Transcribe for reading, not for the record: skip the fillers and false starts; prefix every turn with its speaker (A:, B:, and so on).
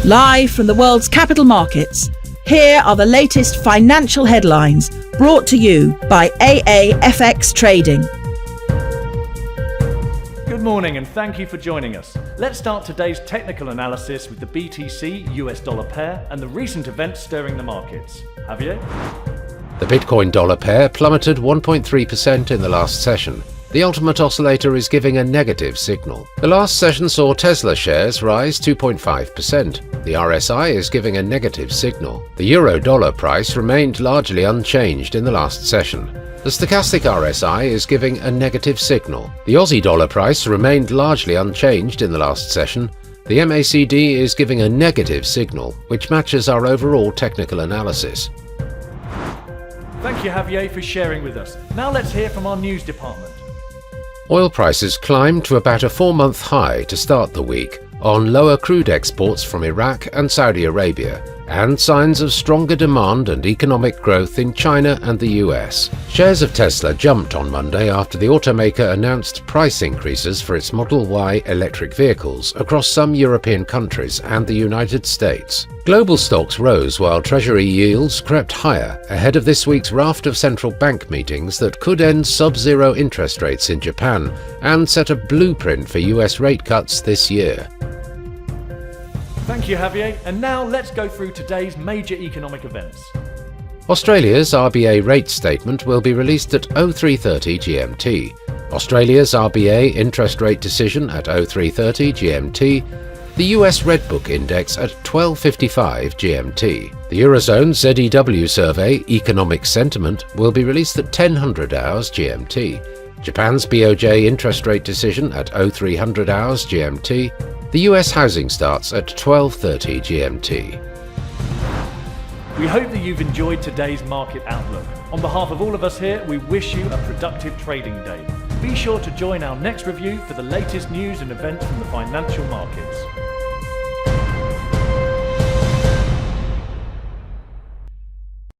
A: Live from the world's capital markets, here are the latest financial headlines brought to you by AAFX Trading.
B: Good morning and thank you for joining us. Let's start today's technical analysis with the BTC US dollar pair and the recent events stirring the markets. Javier?
C: The Bitcoin dollar pair plummeted 1.3% in the last session. The ultimate oscillator is giving a negative signal. The last session saw Tesla shares rise 2.5%. The RSI is giving a negative signal. The euro-dollar price remained largely unchanged in the last session. The stochastic RSI is giving a negative signal. The Aussie dollar price remained largely unchanged in the last session. The MACD is giving a negative signal, which matches our overall technical analysis.
B: Thank you, Javier, for sharing with us. Now let's hear from our news department.
C: Oil prices climbed to about a 4-month high to start the week on lower crude exports from Iraq and Saudi Arabia, and signs of stronger demand and economic growth in China and the US. Shares of Tesla jumped on Monday after the automaker announced price increases for its Model Y electric vehicles across some European countries and the United States. Global stocks rose while Treasury yields crept higher ahead of this week's raft of central bank meetings that could end sub-zero interest rates in Japan and set a blueprint for US rate cuts this year.
B: Thank you, Javier. And now let's go through today's major economic events.
C: Australia's RBA rate statement will be released at 03:30 GMT. Australia's RBA interest rate decision at 03:30 GMT. The US Redbook Index at 12:55 GMT. The Eurozone ZEW survey Economic Sentiment will be released at 1000 hours GMT. Japan's BOJ interest rate decision at 0300 hours GMT. The US housing starts at 12:30 GMT.
B: We hope that you've enjoyed today's market outlook. On behalf of all of us here, we wish you a productive trading day. Be sure to join our next review for the latest news and events from the financial markets.